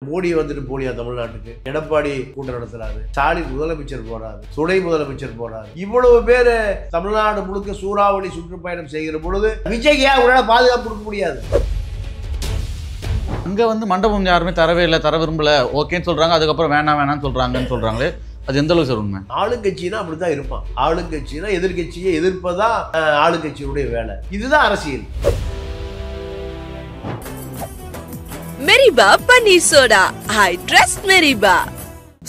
மோடி வந்துட்டு போலியா தமிழ்நாட்டுக்கு, எடப்பாடி கூட்டம் நடத்துறாரு, ஸ்டாலின் முதலமைச்சர் போறாரு, துணை முதலமைச்சர் போறாரு, இவ்வளவு பேரு தமிழ்நாடு முழுக்க சூறாவளி சுற்றுப்பயணம் செய்கிற பொழுது விஜய்க்கு ஏன் உங்களால பாதுகாப்பு கொடுக்க முடியாது? அங்க மண்டபம் யாருமே தரவே இல்லை, தர விரும்பல, ஓகேன்னு சொல்றாங்க. அதுக்கப்புறம் வேணாம்னு சொல்றாங்களே, அது எந்த அளவுக்கு சார் உண்மை? ஆளுங்கட்சினா அப்படித்தான் இருப்பான். ஆளுங்கட்சினா எதிர்கட்சியை எதிர்ப்பதான் ஆளுங்கட்சியுடைய வேலை. இதுதான் அரசியல். மெரிபா பன்னீர் சோடா, ஐ ட்ரஸ்ட் மெரிபா.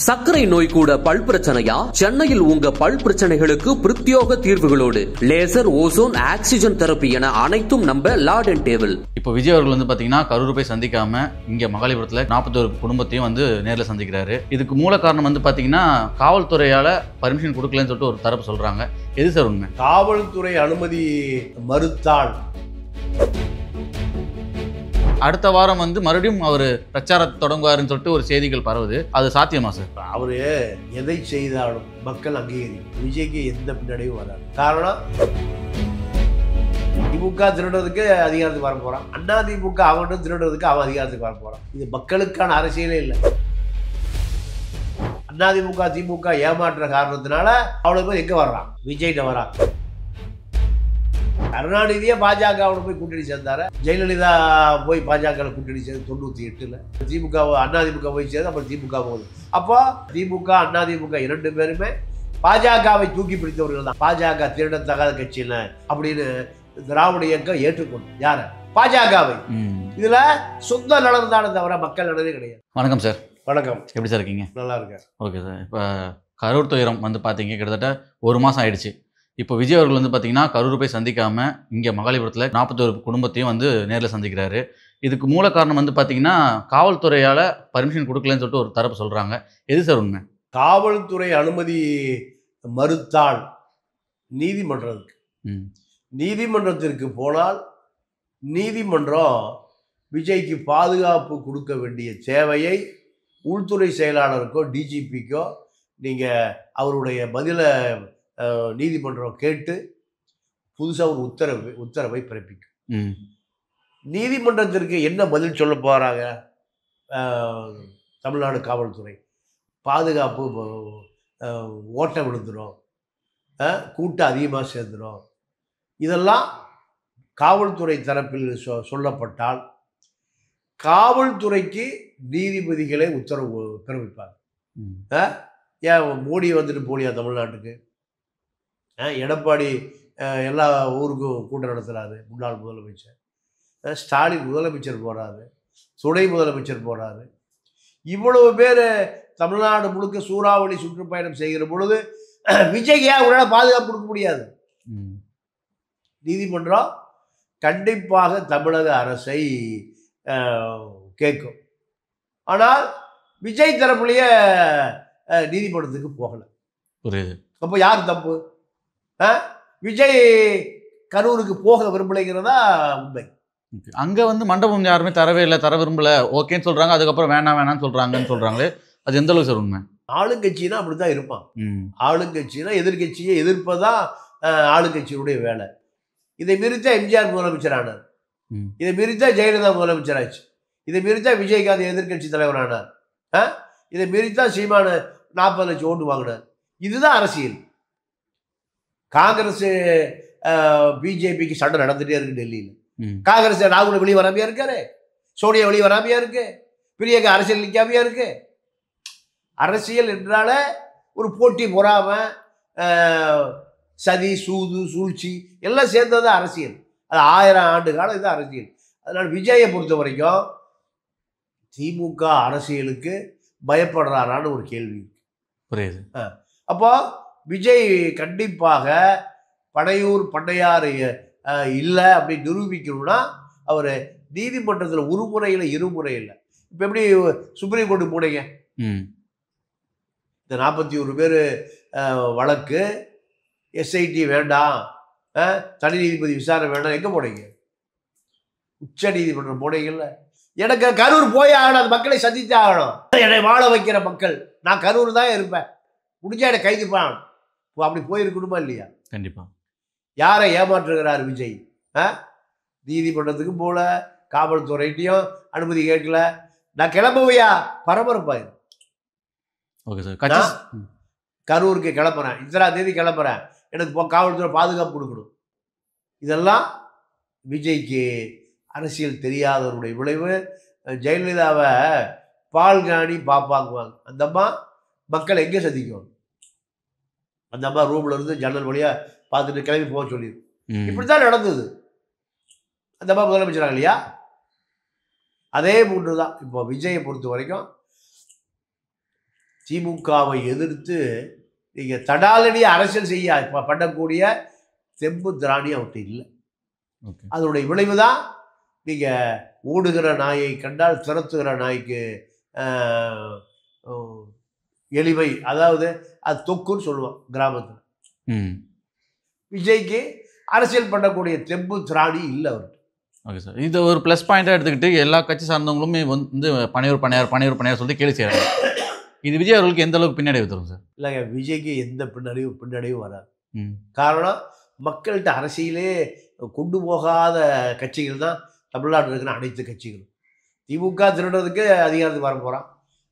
சர்க்கரை நோய் கூட பல் பிரச்சனையா? சென்னையில் உங்க பல் பிரச்சனைகளுக்கு பிரத்யோக தீர்வுகளோடு லேசர், ஓசோன், ஆக்சிஜன் தெரப்பி என அனைத்தும் நம்ம லார்ட் அண்ட் டேபிள். இப்போ விஜய் அவர்கள் பாத்தீங்கன்னா கரூர் போய் சந்திக்காம இங்க மகாலிபுரத்துல 41 குடும்பத்தையும் நேரில் சந்திக்கிறாரு. இதுக்கு மூல காரணம் பாத்தீங்கன்னா காவல்துறையால பர்மிஷன் கொடுக்கலன்னு சொல்லிட்டு ஒரு தரப்பு சொல்றாங்க. எது சார் உண்மை? காவல்துறை அனுமதி மறுத்தால் அடுத்த வாரம் மறுபடியும் அவர் பிரச்சாரத்தை தொடங்குவாருன்னு சொல்லிட்டு ஒரு செய்திகள் பரவுது. அது சாத்தியமா சார்? அவரு எதை செய்தாலும் மக்கள் அங்கீகரிக்கும். விஜய்க்கு எந்த பின்னடையும் வராது. காரணம், திமுக திருடுறதுக்கு அதிகாரத்துக்கு வர போறான், அண்ணா திமுக அவனும் திருடுறதுக்கு அவன் அதிகாரத்துக்கு வர போறான். இது மக்களுக்கான அரசியலே இல்லை. அண்ணா திமுக திமுக ஏமாற்ற காரணத்தினால அவ்வளவு பேர் எங்க வர்றான்? விஜய்கிட்ட வரான். கருணாநிதியே பாஜகவோட போய் கூட்டணி சேர்ந்தாரு. ஜெயலலிதா போய் பாஜக கூட்டணி சேர்ந்து 98ல் திமுக, அண்ணா திமுக போய் சேர்ந்து அப்புறம் திமுக போகுது. அப்போ திமுக அண்ணா திமுக இரண்டு பேருமே பாஜகவை தூக்கி பிடித்தவர்கள் தான். பாஜக திருடத்தகாத கட்சியில அப்படின்னு திராவிட இயக்கம் ஏற்றுக்கொண்டு யார? பாஜகவை. இதுல சொந்த நலன் தானே தவிர மக்கள் நலனே கிடையாது. வணக்கம் சார். வணக்கம். எப்படி சார் இருக்கீங்க? நல்லா இருக்கேன். Okay sir. இப்போ கரூர் துயரம் பார்த்தீங்க கிட்டத்தட்ட 1 மாதம் ஆயிடுச்சு. இப்போ விஜய் அவர்கள் பார்த்தீங்கன்னா கரூர் போய் சந்திக்காம இங்கே மகாலிபுரத்தில் 41 குடும்பத்தையும் நேரில் சந்திக்கிறாரு. இதுக்கு மூல காரணம் பார்த்தீங்கன்னா காவல்துறையால் பர்மிஷன் கொடுக்கலன்னு சொல்லிட்டு ஒரு தரப்பு சொல்கிறாங்க. எது சார் உண்மை? காவல்துறை அனுமதி மறுத்தால் நீதிமன்றத்திற்கு போனால் நீதிமன்றம் விஜய்க்கு பாதுகாப்பு கொடுக்க வேண்டிய தேவையை உள்துறை செயலாளருக்கோ டிஜிபிக்கோ நீங்கள் அவருடைய பதிலை நீதிமன்றம் கேட்டு புதுசாக ஒரு உத்தரவை பிறப்பிக்கும். நீதிமன்றத்திற்கு என்ன பதில் சொல்ல போகிறாங்க? தமிழ்நாடு காவல்துறை பாதுகாப்பு ஓட்ட விழுந்துடும், கூட்டம் அதிகமாக சேர்ந்துடும், இதெல்லாம் காவல்துறை தரப்பில் சொல்லப்பட்டால் காவல்துறைக்கு நீதிபதிகளே உத்தரவு பிறப்பிப்பாங்க. ஏன் மோடி வந்துட்டு போலியா தமிழ்நாட்டுக்கு, எடப்பாடி எல்லா ஊருக்கும் கூட்டம் நடத்துகிறாரு, முன்னாள் முதலமைச்சர், ஸ்டாலின் முதலமைச்சர் போகிறாரு, துணை முதலமைச்சர் போகிறாரு, இவ்வளவு பேர் தமிழ்நாடு முழுக்க சூறாவளி சுற்றுப்பயணம் செய்கிற பொழுது விஜய்க்கு ஏன் உங்களால் பாதுகாப்பு கொடுக்க முடியாது? நீதிமன்றம் கண்டிப்பாக தமிழக அரசை கேட்கும். ஆனால் விஜய் தரப்புலையே நீதிமன்றத்துக்கு போகலை. புரியுது. அப்போ யார் தப்பு? விஜய் கரூருக்கு போக விரும்பலைங்கிறதா உண்மை. அங்கே மண்டபம் யாருமே தரவே இல்லை, தர விரும்பல, ஓகேன்னு சொல்றாங்க. அதுக்கப்புறம் வேணாம்னு சொல்றாங்களே, அது எந்த அளவுக்கு சார் உண்மை? ஆளுங்கட்சினா அப்படித்தான் இருப்பான். ஆளுங்கட்சினா எதிர்கட்சியை எதிர்ப்பதான் ஆளுங்கட்சியுடைய வேலை. இதை மீறித்தா எம்ஜிஆர் முதலமைச்சர் ஆனார், இதை மீறித்தா ஜெயலலிதா முதலமைச்சர் ஆச்சு, இதை மீறித்தா விஜயகாந்த் எதிர்கட்சி தலைவர் ஆனார், இதை மீறித்தா சீமான 40 லட்சம் ஓட்டு வாங்கினார். இதுதான் அரசியல். காங்கிரஸ் பிஜேபிக்கு சண்டை நடந்துட்டே இருக்கு டெல்லியில். காங்கிரஸ் ராகுல் வெளியே வராமையா இருக்காரு, சோனியா வெளியே வராமையா இருக்கு, பிரியங்கா அரசியல் நிற்காமையா இருக்கு. அரசியல் என்றால ஒரு போட்டி பொறாம, சதி, சூது, சூழ்ச்சி எல்லாம் சேர்ந்தது அரசியல். அது 1000 ஆண்டு காலம் இது அரசியல். அதனால விஜயை பொறுத்த வரைக்கும் திமுக அரசியலுக்கு பயப்படுறாரான்னு ஒரு கேள்வி. புரியுது. அப்போ விஜய் கண்டிப்பாக படையூர் பண்ணையார் இல்லை அப்படி நிரூபிக்கணும்னா அவர் நீதிமன்றத்தில் ஒரு முறையில் இருமுறை இல்லை. இப்போ எப்படி சுப்ரீம் கோர்ட்டு போனீங்க? இந்த 41 பேர் வழக்கு எஸ்ஐடி வேண்டாம், தனி நீதிபதி விசாரணை வேண்டாம், எங்கே போனீங்க? உச்ச நீதிமன்றம் போனீங்கல்ல. எனக்கு கரூர் போய் ஆகணும், அது மக்களை சந்தித்து ஆகணும். என்னை வாழ வைக்கிற மக்கள், நான் கரூர் தான் இருப்பேன், முடிஞ்சா என்னை கைது பண்ணணும். அப்படி போயிருக்கணுமா இல்லையா? கண்டிப்பா. யாரை ஏமாற்றுகிறார் விஜய்? நீதிமன்றத்துக்கும் போல, காவல்துறையிட்டையும் அனுமதி கேட்கல, நான் கிளம்புவையா பரபரப்பாயிரு. Okay sir. கட்சி கரூருக்கு கிளம்புறேன், இத்தனை தேதி கிளம்புறேன், எனக்கு காவல்துறை பாதுகாப்பு கொடுக்கணும். இதெல்லாம் விஜய்க்கு அரசியல் தெரியாதவருடைய விளைவு. ஜெயலலிதாவை பால் காணி பாப்பாங்குவாங்க. அந்த அம்மா மக்களை எங்கே சந்திக்கும்? அந்த அம்மா ரூம்ல இருந்து ஜன்னல் வழியா பார்த்துட்டு கிளம்பி போக சொல்லிடு. இப்படித்தான் நடந்தது. அந்த அம்மா முதலமைச்சராக இல்லையா? அதே போன்று தான் இப்போ விஜயை பொறுத்த வரைக்கும் திமுகவை எதிர்த்து நீங்கள் தடாலடி அரசியல் செய்ய பண்ணக்கூடிய தெம்பு திராணி அவர்கிட்ட இல்லை. அதனுடைய விளைவு தான் நீங்கள் ஓடுகிற நாயை கண்டால் திரத்துகிற நாய்க்கு எளிமை, அதாவது அது தொக்குன்னு சொல்லுவோம் கிராமத்தில். விஜய்க்கு அரசியல் பண்ணக்கூடிய தெம்பு திராணி இல்லை அவர்கிட்ட. Okay sir. இது ஒரு ப்ளஸ் பாயிண்டாக எடுத்துக்கிட்டு எல்லா கட்சி சார்ந்தவங்களுமே வந்து பனையூர் சொல்லி கேள்வி செய்கிறாங்க. இது விஜய் அவர்களுக்கு எந்த அளவுக்கு பின்னடைவு தரும் சார்? இல்லைங்க, விஜய்க்கு எந்த பின்னடைவும் வராது. காரணம், மக்கள்கிட்ட அரசியலே கொண்டு போகாத கட்சிகள் தான் தமிழ்நாட்டில் இருக்கிற அனைத்து கட்சிகளும். திமுக திருடுறதுக்கு அதிகாரத்துக்கு வர போகிறான்,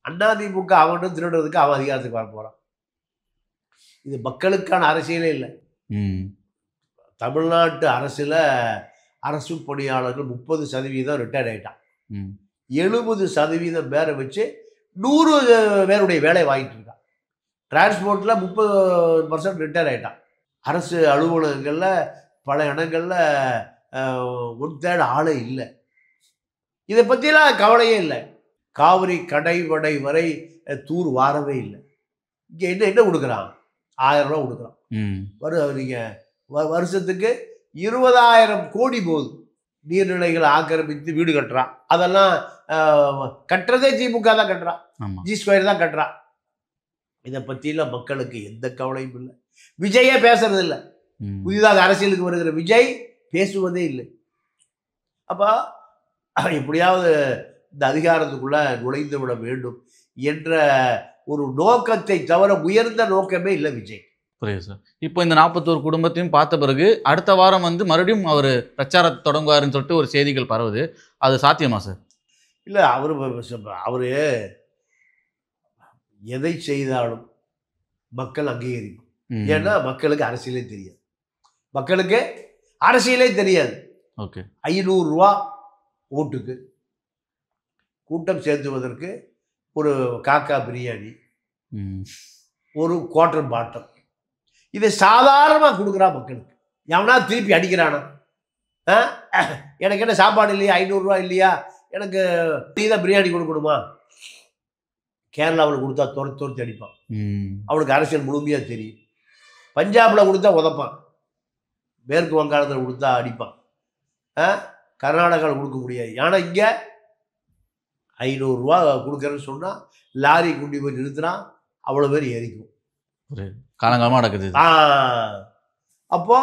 அண்ணா திமுக அவனும் திருடுறதுக்கு அவன் அதிகாரத்துக்கு வர போகிறான். இது மக்களுக்கான அரசியலே இல்லை. தமிழ்நாட்டு அரசில் அரசு பணியாளர்கள் 30% ரிட்டையர்ட் ஆகிட்டான். 70% பேரை வச்சு 100 பேருடைய வேலை வாங்கிட்டு இருக்கான். டிரான்ஸ்போர்ட்டில் 30% ரிட்டையர் ஆகிட்டான். அரசு அலுவலகங்களில் பல இடங்களில் 1/3 ஆளே இல்லை. இதை பற்றிலாம் கவலையே இல்லை. காவிரி கடைவடை வரை தூர் வாரவே இல்லை. இங்கே என்ன கொடுக்குறான்? 1000 ரூபா கொடுக்குறான். நீங்கள் வருஷத்துக்கு 20,000 கோடி போகுது. நீர்நிலைகளை ஆக்கிரமித்து வீடு கட்டுறான். அதெல்லாம் கட்டுறதே திமுக தான் கட்டுறான், G2 தான் கட்டுறான். இதை பற்றிலாம் மக்களுக்கு எந்த கவலையும் இல்லை. விஜயே பேசுறது இல்லை. புதிதாக அரசியலுக்கு வருகிற விஜய் பேசுவதே இல்லை. அப்போ எப்படியாவது இந்த அதிகாரத்துக்குள்ள நுழைந்து விட வேண்டும் என்ற ஒரு நோக்கத்தை தவிர உயர்ந்த நோக்கமே இல்லை விஜய். புரியுது சார். இப்போ இந்த 41 குடும்பத்தையும் பார்த்த பிறகு அடுத்த வாரம் வந்து மறுபடியும் அவர் பிரச்சாரத்தை தொடங்குவாருன்னு சொல்லிட்டு ஒரு செய்திகள் பரவுது. அது சாத்தியமா சார்? இல்லை, அவர் எதை செய்தாலும் மக்கள் அங்கீகரிக்கும். ஏன்னா மக்களுக்கு அரசியலே தெரியாது. மக்களுக்கு அரசியலே தெரியாது. ஓகே. 500 ரூபா ஓட்டுக்கு கூட்டம் சேர்த்துவதற்கு ஒரு காக்கா பிரியாணி, ஒரு குவார்டர் பாட்டம், இதை சாதாரணமாக கொடுக்குறா மக்களுக்கு. எவனா திருப்பி அடிக்கிறானா? எனக்கு என்ன சாப்பாடு இல்லையா? 500 ரூபா இல்லையா? எனக்கு நீ தான் பிரியாணி கொடுக்கணுமா? கேரளாவில் கொடுத்தா துரத்து அடிப்பான். அவனுக்கு அரசியல் முழுமையாக தெரியும். பஞ்சாபில் கொடுத்தா உதப்பான், மேற்கு வங்காளத்தில் கொடுத்தா அடிப்பான், கர்நாடகாவில் கொடுக்க முடியாது. ஆனால் இங்கே 500 ரூபா கொடுக்குறேன்னு சொன்னால் லாரி கொண்டு போய் நிறுத்தினா அவ்வளோ பேர் ஏறிக்கும். காலங்காலமாக நடக்குது. அப்போ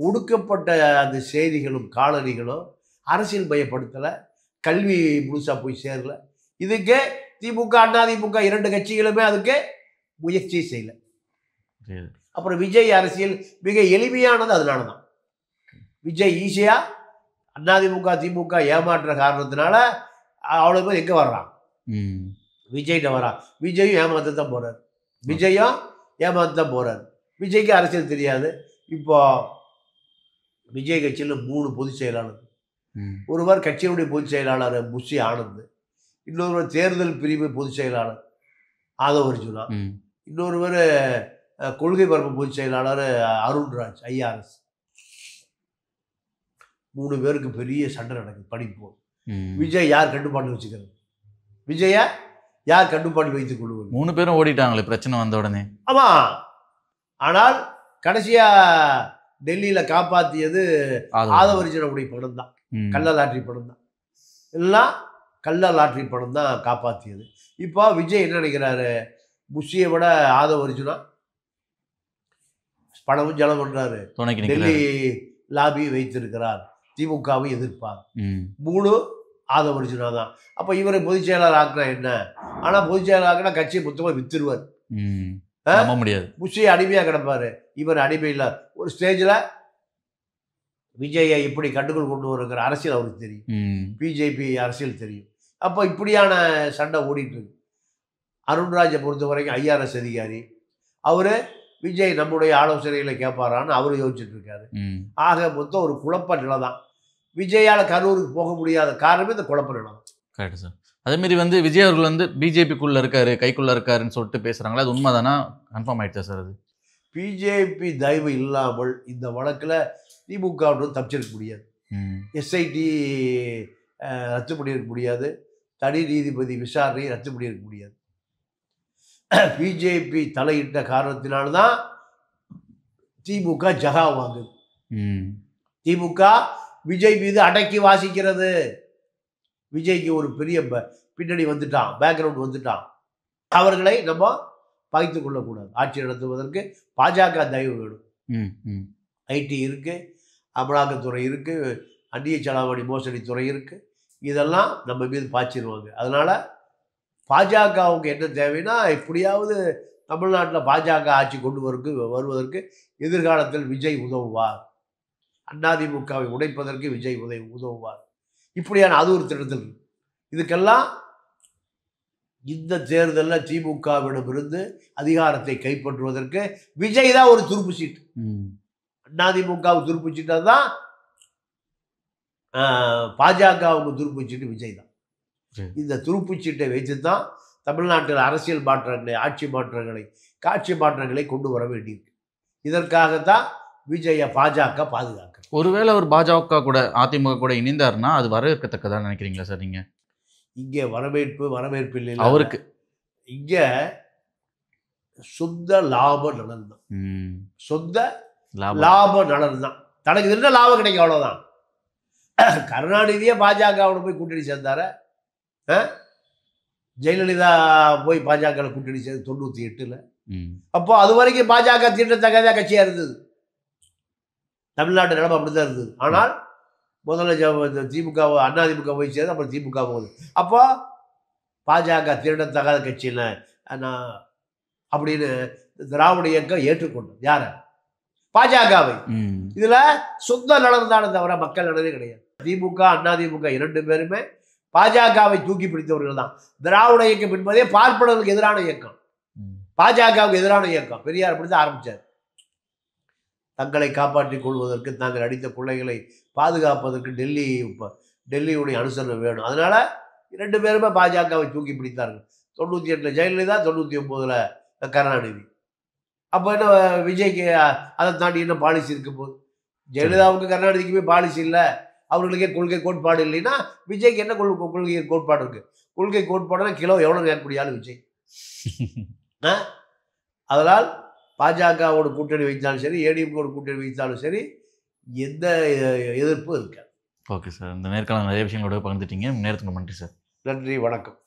ஒடுக்கப்பட்ட அந்த செய்திகளும் காலனிகளும் அரசியல் பயப்படுத்தலை, கல்வி முழுசாக போய் சேரல. இதுக்கு திமுக அண்ணா திமுக 2 கட்சிகளுமே அதுக்கு முயற்சி செய்யலை. அப்புறம் விஜய் அரசியல் மிக எளிமையானது. அதனால தான் விஜய் ஈஸியாக அதிமுக திமுக ஏமாற்ற காரணத்தினால அவ்வளோ பேர் எங்கே வர்றான்? விஜய்கிட்ட வரான். விஜயும் ஏமாத்தான் போகிறார், விஜயும் ஏமாத்தான் போகிறார். விஜய்க்கு அரசியல் தெரியாது. இப்போ விஜய் கட்சியில் 3 பொதுச் செயலாளர். ஒருவர் கட்சியினுடைய பொதுச் செயலாளர் புஷி ஆனந்த், இன்னொருவர் தேர்தல் பிரிவு பொதுச் செயலாளர் ஆதவ் அர்ஜுனா, இன்னொருவர் கொள்கை பரப்பு பொதுச் செயலாளர் அருண்ராஜ் IRS. 3 பேருக்கு பெரிய சண்டை நடக்குது. படிப்போம். விஜய் யார் கட்டுப்பாடு வச்சுக்கிறது? விஜய யார் கட்டுப்பாடு வைத்துக் கொள்வது? 3 பேரும் ஓடிட்டாங்களே பிரச்சனை வந்த உடனே. ஆமாம். ஆனால் கடைசியாக டெல்லியில் காப்பாற்றியது ஆதவ் அர்ஜுனுடைய படம் தான், கள்ள லாட்ரி படம் தான். எல்லாம் கள்ள லாட்ரி படம் தான் காப்பாற்றியது. இப்போ விஜய் என்ன நினைக்கிறாரு? புஷியை விட ஆதவ் அர்ஜுனா பணமும் ஜலம் பண்ணுறாரு, டெல்லி லாபி வைத்திருக்கிறார், திமுகவை எதிர்ப்பார். 3 ஆதவ் அர்ஜுனா தான். அப்போ இவரை பொதுச் செயலாளர் ஆக்கினா என்ன? ஆனால் பொதுச் செயலாளர் ஆக்கினா கட்சியை மொத்தமாக வித்துருவார். முடியாது. புஷி அடிமையாக கிடப்பாரு, இவர் அடிமை இல்லை. ஒரு ஸ்டேஜில் விஜயை இப்படி கட்டுக்குள் கொண்டு வருகிற அரசியல் அவருக்கு தெரியும், பிஜேபி அரசியல் தெரியும். அப்போ இப்படியான சண்டை ஓடிட்டு இருக்கு. அருண்ராஜை பொறுத்த வரைக்கும் ஐஆர்எஸ் அதிகாரி, அவர் விஜய் நம்முடைய ஆலோசனைகளை கேட்பாரான்னு அவர் யோசிச்சுட்டு இருக்காரு. ஆக மொத்தம் ஒரு குழப்ப நிலை தான். விஜயால் கரூருக்கு போக முடியாத காரணமே இந்த குழப்ப நிலை தான். Correct sir. அதேமாரி வந்து விஜய் அவர்கள் வந்து பிஜேபிக்குள்ளே இருக்காரு, கைக்குள்ளே இருக்காருன்னு சொல்லிட்டு பேசுகிறாங்களா, அது உண்மை தானா? கன்ஃபார்ம் ஆகிடுச்சா சார் அது? பிஜேபி தயவு இல்லாமல் இந்த வழக்கில் திமுக தப்பிச்சிருக்க முடியாது. எஸ்ஐடி ரத்து பண்ணியிருக்க முடியாது. தனி நீதிபதி விசாரணை ரத்து பண்ணியிருக்க முடியாது. பிஜேபி தலையிட்ட காரணத்தினால்தான் திமுக ஜகா வாங்குது. திமுக விஜய் மீது அடக்கி வாசிக்கிறது. விஜய்க்கு ஒரு பெரிய பின்னணி வந்துட்டான், பேக்ரவுண்ட் வந்துட்டான். அவர்களை நம்ம பகைத்து கொள்ளக்கூடாது. ஆட்சி நடத்துவதற்கு பாஜக தயவு வேணும். ஐடி இருக்கு, அமலாக்கத்துறை இருக்கு, அந்நிய செலாவணி மோசடி துறை இருக்கு. இதெல்லாம் நம்ம மீது பாய்ச்சிடுவாங்க. அதனால பாஜகவுக்கு என்ன தேவைன்னா, எப்படியாவது தமிழ்நாட்டில் பாஜக ஆட்சி கொண்டு வருவதற்கு எதிர்காலத்தில் விஜய் உதவுவார். அதிமுகவை உடைப்பதற்கு விஜய் உதவுவார். இப்படியான அது ஒரு திட்டத்தில் இருக்கு. இதுக்கெல்லாம் இந்த தேர்தலில் திமுகவிடமிருந்து அதிகாரத்தை கைப்பற்றுவதற்கு விஜய் தான் ஒரு துருப்பு சீட்டு. அதிமுகவுக்கு துருப்பு சீட்டாக தான் பாஜகவுக்கு துருப்பு சீட்டு விஜய் தான். இந்த துருப்பு சீட்டை வைத்து தான் தமிழ்நாட்டில் அரசியல் மாற்றங்களை, ஆட்சி மாற்றங்களை, காட்சி மாற்றங்களை கொண்டு வர வேண்டியிருக்கு. இதற்காகத்தான் விஜயை பாஜக பாதுகாக்க. ஒருவேளை அவர் பாஜக கூட அதிமுக கூட இணைந்தார்னா அது வரவேற்கத்தக்கதான் நினைக்கிறீங்களா சார் நீங்க? இங்கே வரவேற்பு இல்லை அவருக்கு. இங்கே சொந்த லாப நலன் தான். சொந்த லாப நலன் தான். தனக்கு என்ன லாபம் கிடைக்கும் அவ்வளவுதான். கருணாநிதியே பாஜகவோட போய் கூட்டணி சேர்ந்தார, ஜெயலலிதா போய் பாஜக கூட்டணி சேர்ந்து 98ல். அப்போ அது வரைக்கும் பாஜக தீண்டத்தக்கதா கட்சியா இருந்தது. தமிழ்நாட்டு நிலைமை அப்படிதான் இருந்தது. ஆனால் முதல்ல திமுக அதிமுக போய் சேர்ந்து அப்புறம் திமுக போகுது. அப்போ பாஜக தீண்டத்தகாத கட்சியில் அப்படின்னு திராவிட இயக்கம் ஏற்றுக்கொண்டது. யார? பாஜகவை. இதுல சொந்த நலன் தானே தவிர மக்கள் நலனே கிடையாது. திமுக அதிமுக இரண்டு பேருமே பாஜகவை தூக்கி பிடித்தவர்கள் தான். திராவிட இயக்கம் என்பதே பார்ப்பனர்களுக்கு எதிரான இயக்கம், பாஜகவுக்கு எதிரான இயக்கம். பெரியார் அப்படிதான் ஆரம்பிச்சார். தங்களை காப்பாற்றிக் கொள்வதற்கு, தாங்கள் அடித்த பிள்ளைகளை பாதுகாப்பதற்கு டெல்லியுடைய அனுசரணை வேணும். அதனால இரண்டு பேருமே பாஜகவை தூக்கி பிடித்தார்கள். 98ல் ஜெயலலிதா, 99ல் கருணாநிதி. அப்போ என்ன விஜய்க்கு அதை தாண்டி என்ன பாலிசி இருக்க போகுது? ஜெயலலிதாவுக்கு கருணாநிதிக்குமே பாலிசி இல்லை, அவர்களுக்கே கொள்கை கோட்பாடு இல்லைன்னா விஜய்க்கு என்ன கொள்கை கோட்பாடு இருக்கு? கொள்கை கோட்பாடுனா கிலோ எவ்வளோ கேட்கக்கூடிய ஆள் விஜய். அதனால் பாஜகவோட கூட்டணி வைத்தாலும் சரி, ஏடிஎம்கோட கூட்டணி வைத்தாலும் சரி, எந்த எதிர்ப்பும் இருக்காது. ஓகே சார், இந்த நேர்காணல் நிறைய விஷயங்களோட பகிர்ந்துட்டீங்க. நேரத்துக்கு நன்றி சார். நன்றி, வணக்கம்.